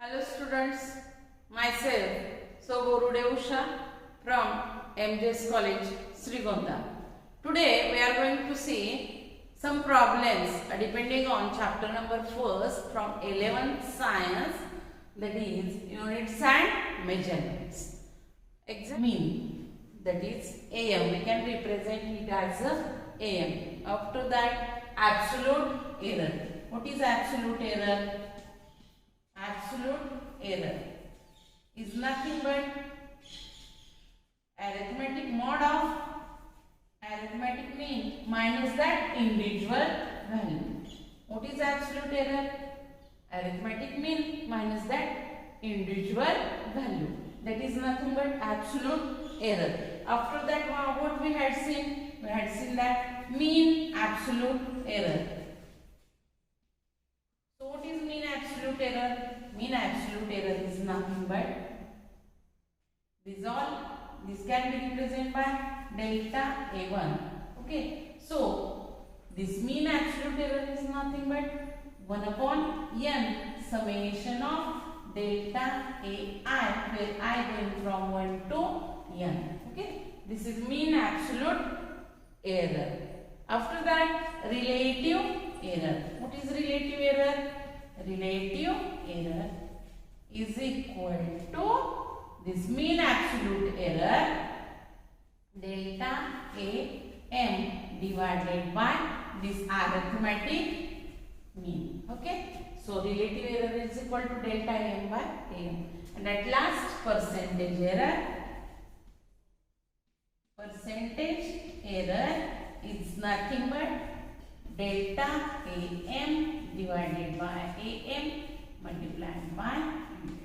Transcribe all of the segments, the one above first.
Hello students, myself Borude Usha from MJS College, Srigonda. Today we are going to see some problems depending on chapter number 1 from 11th Science, that is Units and Measurements. Mean, that is AM, we can represent it as a AM. After that, absolute error. What is absolute error? Absolute error is nothing but arithmetic mode of arithmetic mean minus that individual value. What is absolute error? Arithmetic mean minus that individual value. That is nothing but absolute error. After that, what we had seen? We had seen that mean absolute error. So what is mean absolute error? Mean absolute error is nothing but this can be represented by delta A1. Okay, so this mean absolute error is nothing but 1 upon n summation of delta AI, where I going from 1 to n. Okay, this is mean absolute error. After that, relative error. What is relative error? Relative error is equal to this mean absolute error delta AM divided by this arithmetic mean. Okay, so relative error is equal to delta AM by AM, and at last percentage error is nothing but delta AM divided by AM multiplied by 100.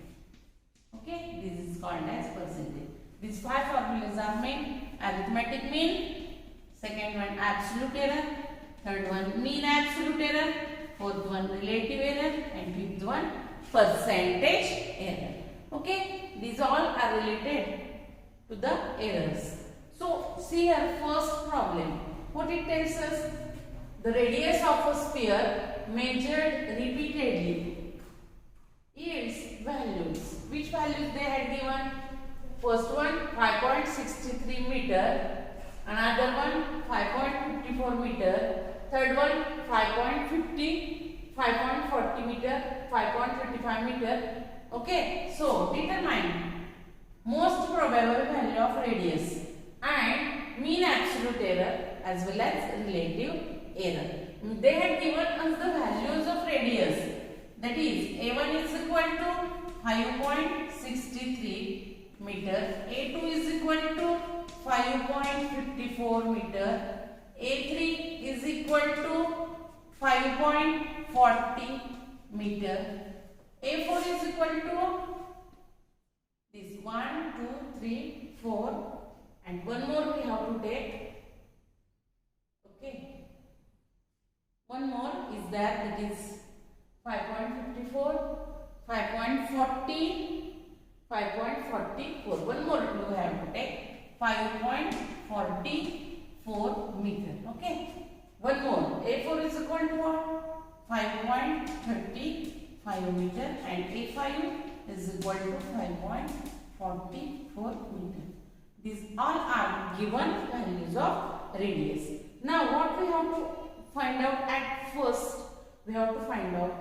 Okay, this is called as percentage. These 5 formulas are made: arithmetic mean, second one absolute error, third one mean absolute error, fourth one relative error, and fifth one percentage error. Okay, these all are related to the errors. So see our first problem. What it tells us? The radius of a sphere measured repeatedly yields values. Which values they had given? First one 5.63 meter, another one 5.54 meter, third one 5.40 meter, 5.35 meter. Okay, so determine most probable value of radius and mean absolute error as well as relative error. They had given us the values of radius, that is A1 is equal to 5.63 meter, A2 is equal to 5.54 meter, A3 is equal to 5.40 meter, A4 is equal to this 1, 2, 3, 4, and one more we have to take. Okay. One more is there, that is 5.54, 5.40, 5.44. One more you have to take 5.44 meter. Okay. One more. A4 is equal to what? 5.35 meter, and A5 is equal to 5.44 meter. These all are given values of radius. Now what we have to find out at first? We have to find out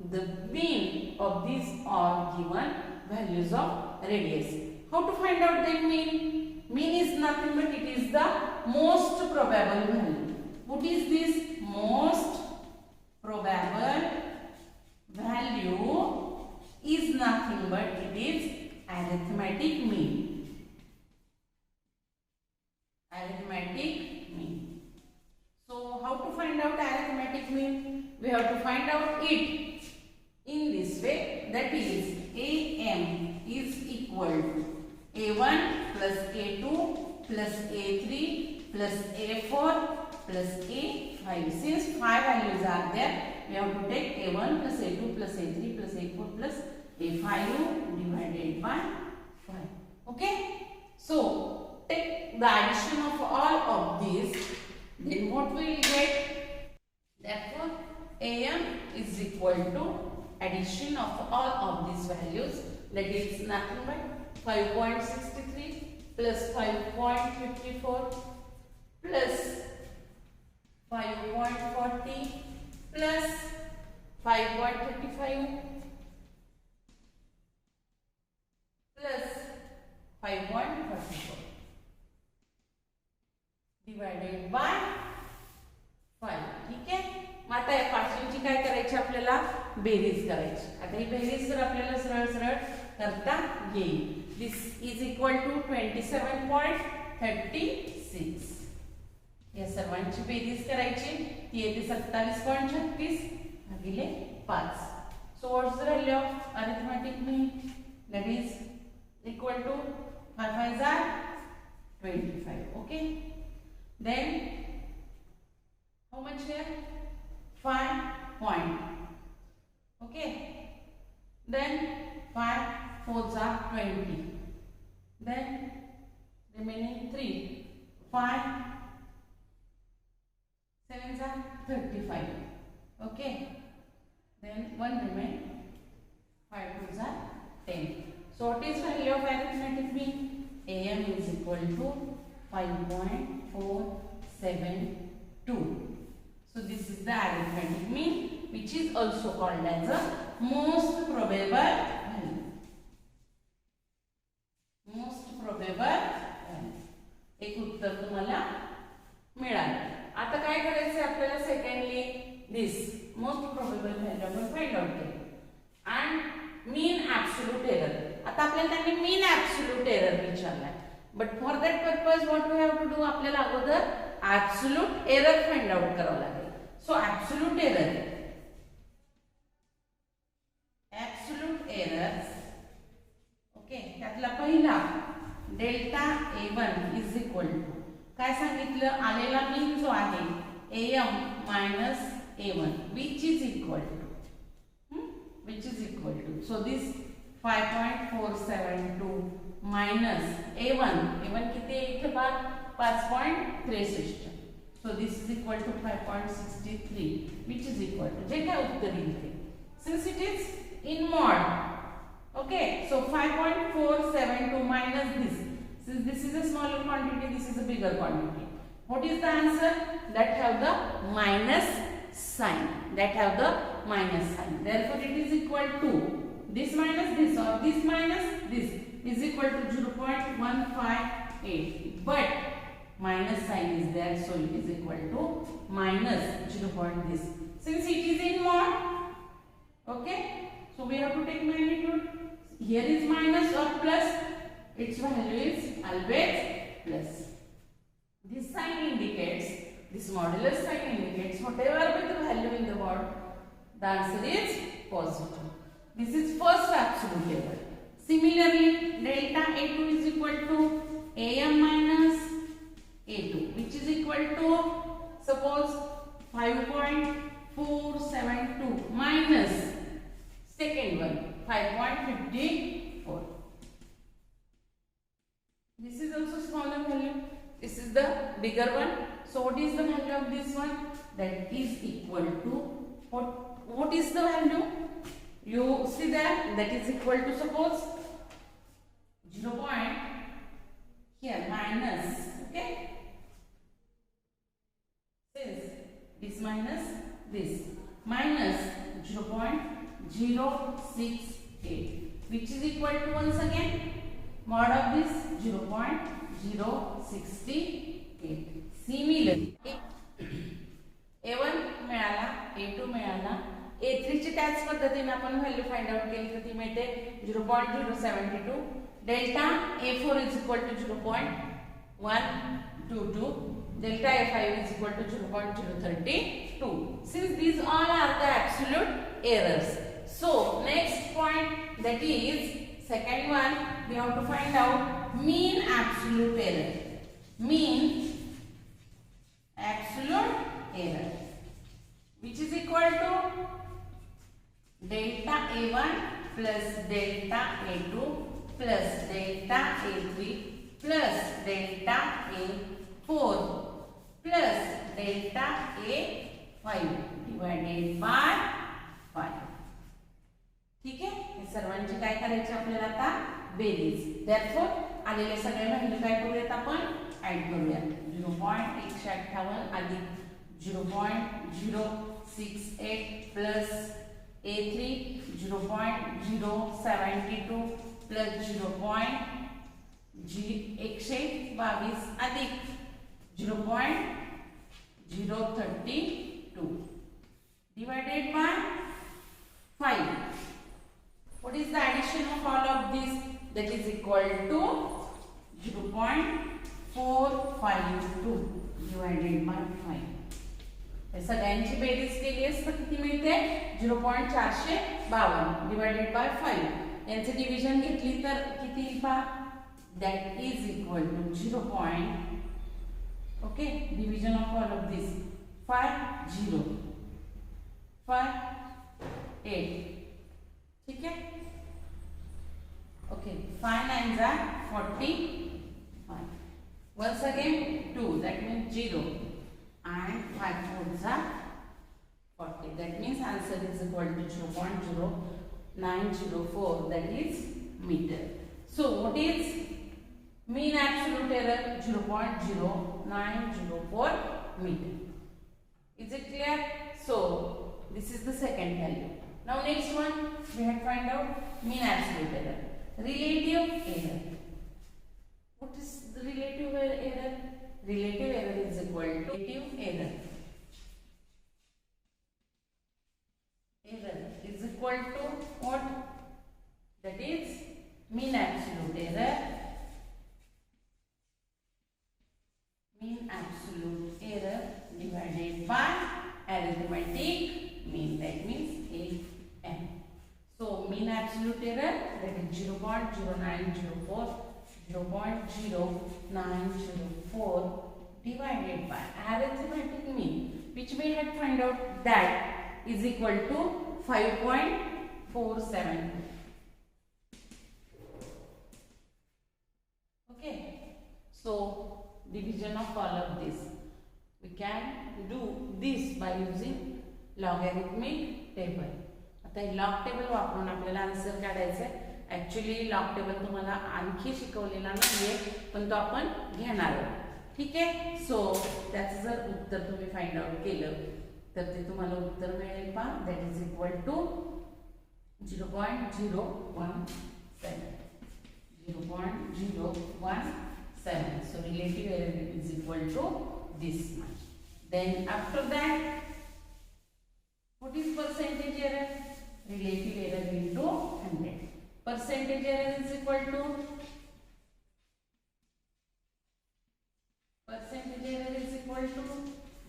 the mean of these all given values of radius. How to find out the mean? Mean is nothing but it is the most probable value. What is this? Most probable value is nothing but it is arithmetic mean. Arithmetic mean. So how to find out arithmetic mean? We have to find out it in this way, that is AM is equal to A1 plus A2 plus A3 plus A4 plus A5. Since 5 values are there, we have to take A1 plus A2 plus A3 plus A4 plus A5 divided by 5. Okay? So take the addition of all of these, then what we will get? Therefore AM is equal to addition of all of these values, that is nothing but 5.63 plus 5.54 plus 5.40 plus 5.35 plus 5.44 divided by 5. ठीक आहे. मग आता या पासूनची काय करायची आपल्याला berries करायची. आता ही berries जर आपल्याला सरळ सरळ करता येईल. This is equal to 27.36. या सर्वांची बेरीज करायची. ती येते 27.36 भागिले 5. So what's the value of arithmetic mean? That is equal to 5 5s are 25. Okay, then how much here? 5 point. Okay, then 5 4s are 20, then remaining 3, 5 7s are 35. Okay, then 1 remain, 5 2s are 10. So what is value of arithmetic mean? AM is equal to 5.472. So this is the arithmetic mean, which is also called as a most probable value. Most probable value. एक उत्तर तुम्हाला मिळालं. आता काय करायचं आपल्याला? Secondly this most probable value आपण find out केलं आणि मीन ॲब्सोल्यूट एरर. आता आपल्याला त्यांनी मीन ॲब्सोल्यूट एरर विचारलाय, but for that purpose what we have to do? आपल्याला अगोदर ॲब्सोल्यूट एरर फाइंड आउट करावं लागेल. सो ॲब्सोल्यूट एरर ओके, त्यातला पहिला delta A1 is equal to काय सांगितलं? आलेला मीन जो आहे AM minus A1 which is equal to so this 5.472 minus A1 किती आहे इथे? 5.63. so this is equal to 5.63 which is equal to जे काय उत्तर येईल since it is in mod. Okay, so 5.472 minus this, since this is a smaller quantity, this is a bigger quantity. What is the answer? That have the minus sign. Therefore it is equal to this minus this or this minus this is equal to 0.158, but minus sign is there, so it is equal to minus 0. This since it is in mod. Okay, so we have to take magnitude. Here is minus or plus, its value is always plus. This sign indicates, this modulus sign indicates whatever be the value in the mod, the answer is positive. This is first absolute error. Similarly, delta A2 is equal to AM minus A2, which is equal to, suppose 5.472 minus second one 5.54. This is also smaller value. This is the bigger one. So what is the value of this one? That is equal to what is the value? You see that is equal to, suppose 0. Here minus. Okay. Since this minus this minus 0.068, which is equal to, once again, mod of this 0.068. Similarly, A1 मिळाला, A2 मिळाला, A3 ची त्याच पद्धतीने आपण value find out केली तर ती मिळते 0.072. Delta A4 is equal to 0.122. Delta A5 is equal to 0.032. Since these all are the absolute errors, so next point, that is second one, we have to find out mean absolute error. Mean absolute error, which is equal to delta A1 plus delta A2 plus delta A3 plus delta A4 plus delta A5 divided by 5. ठीक आहे, हे सर्वांची काय करायची आपल्याला आता berries. Therefore आलेले सगळे value काय करूयात आपण ऍड करूयात. 0.158 अधिक 0.068 प्लस A3 0.072 प्लस 0.122 अधिक 0.032 divided by 5. What is the addition of all of this? That is equal to 0.452 divided by 5. हे सगळ्यांची बेरीज केली असता किती मिळते 0.452 divided by 5. यांचे डिव्हिजन घेतली तर किती पहा that is equal to 0. Okay, division of all of this 5 0 5 8. ठीक है, okay, 5 9s are 45. Once again 2, that means 0, and 5 4s are 40. That means answer is equal to 0.0904, that is meter. So what is mean absolute error? 0.0904 meter. Is it clear? So this is the second value. Now next one we have to find out mean absolute error. Relative error. What is the relative error? Relative error is equal to relative error. Error is equal to what? That is mean absolute error. Mean absolute error divided by arithmetic mean, that means AM. So mean absolute error, that is 0.0904 divided by arithmetic mean, which we had find out that is equal to 5.47. Okay, so division of all of this we can do this by using logarithmic table. आता हे log table वापरून आपल्याला answer काढायचा आहे. Actually log table तुम्हाला आणखी शिकवलेला नाहीये, पण तो आपण घेणार आहोत. ठीक आहे, सो त्याचं जर उत्तर तुम्ही फाइंड आउट केलं तर ते तुम्हाला उत्तर मिळेल पहा, that is equal to 0.017. So relative error is equal to this much. Then after that, what is percentage error? Relative error into 100. Percentage error is equal to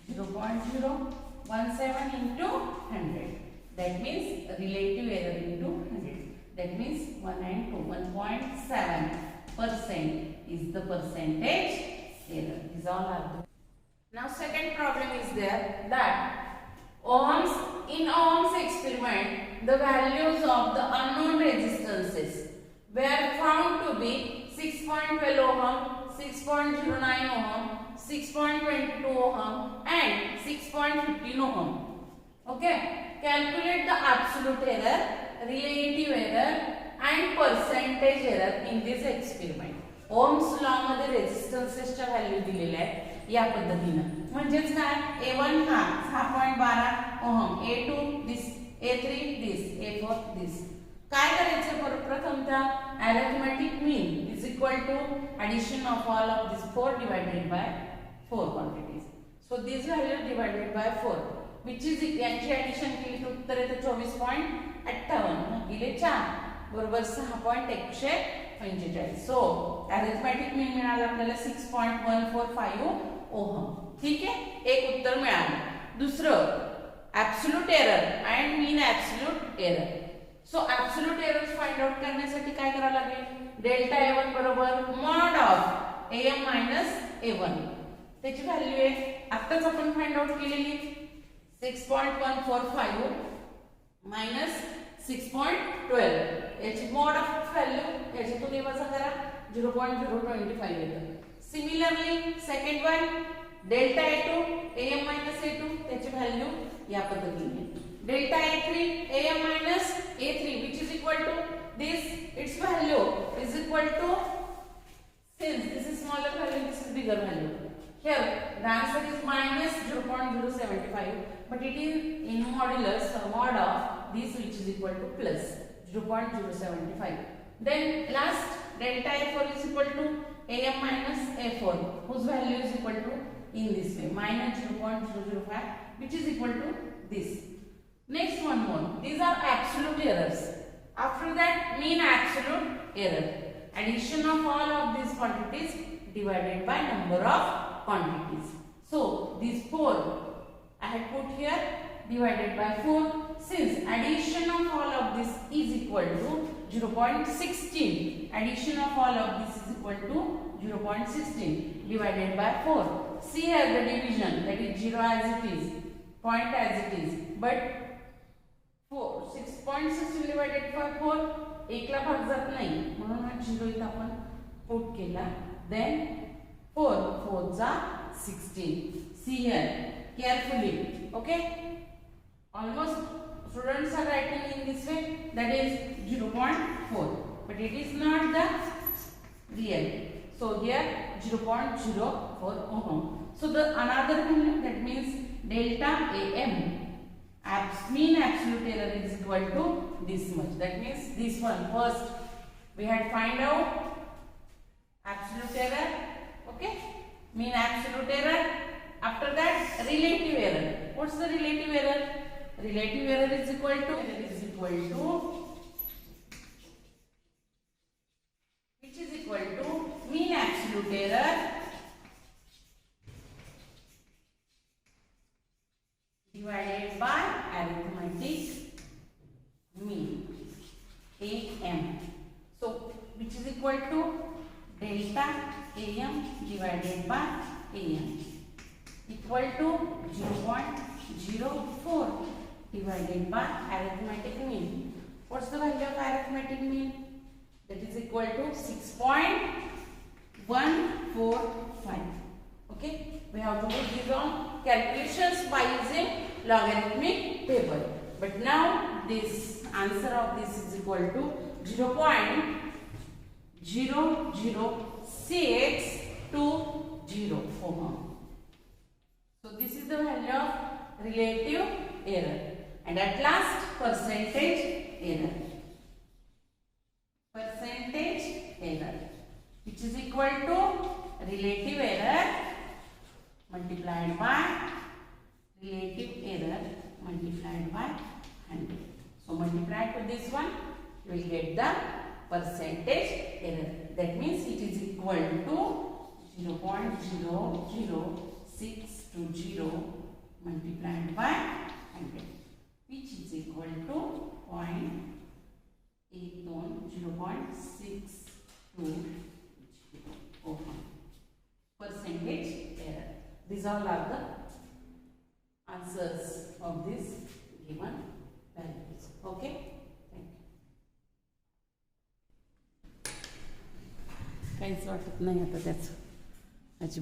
0.017 into 100. That means relative error into 100. That means 1 and 2. 1.7% is the percentage error. These all are the. Now second problem is there that in Ohm's experiment, the values of the unknown resistances were found to be 6.12 ohm, 6.09 ohm, 6.22 ohm and 6.15 ohm. Okay, calculate the absolute error, relative error and percentage error in this experiment. Ohm's law मध्ये रेजिस्टन्सेसच्या value दिलेल्या आहेत या पद्धतीने. म्हणजेच काय, A1 हा 6.12 ohm, A2 this, A3 this, A4 this. काय करायचं प्रथमतः arithmetic mean is equal to addition of all of these 4 divided by 4 quantities. So this value divided by 4, which is यांची addition केली तर उत्तर येते 24.58 भागिले 4 बरोबर 6.145. सो arithmetic mean मिळाला आपल्याला 6.145 ओहम. ठीक आहे, एक उत्तर मिळालं. दुसरं absolute error and mean absolute error. So absolute error find out करण्यासाठी काय करावं लागेल, डेल्टा A1 बरोबर mod of AM minus A1. त्याची व्हॅल्यू आहे आत्ताच आपण फाइंड आउट केलेली 6.145 minus 6.12. याची mod of व्हॅल्यू याच्यातून वजा करा 0.025 येतं. Similarly second one delta A2 AM minus A2 त्याची व्हॅल्यू या पद्धतीने, delta A3 AM minus A3 which is equal to this, its value is equal to, since this is smaller value, this is bigger value. Here the answer is minus 0.075, but it is in modulus or mod of this which is equal to plus 0.075. Then last delta A4 is equal to AM minus A4 whose value is equal to in this way minus 0.005 which is equal to this. Next one more. These are absolute errors. After that mean absolute error. Addition of all of these quantities divided by number of quantities. So these 4 I had put here divided by 4. Since addition of all of this is equal to 0.16. Addition of all of this is equal to 0.16 divided by 4. See here the division, that is 0 as it is, point as it is, but 4 6.16 divided by 4 एकला भाग जात नाही म्हणून हा 0 इथे आपण put केला. Then 4 4 जा 16. See here carefully. Okay, almost students are writing in this way, that is 0.4, but it is not the real. So here 0.04 ohm. So the another value, that means delta AM, mean absolute error is equal to this much. That means this one first we had find out absolute error. Okay, mean absolute error. After that relative error. What's the relative error? Relative error is equal to which is equal to mean absolute error divided by arithmetic mean AM. So which is equal to delta AM divided by AM equal to 0.04 divided by arithmetic mean. What's the value of arithmetic mean? That is equal to 6.145. Okay, we have to do these all calculations by using logarithmic table. But now this answer of this is equal to 0.00620 ohm. So this is the value of relative error. And at last percentage error. Percentage error which is equal to relative error multiplied by relative error multiplied by 100. So multiply to this one, you will get the percentage error. That means it is equal to 0.00620 multiplied by 100, which is equal to 0.620 ohm. Percentage error. These all are the answers of this given values. Okay, thank you. काहीच वाटत नाही आता त्याचं अजिबात.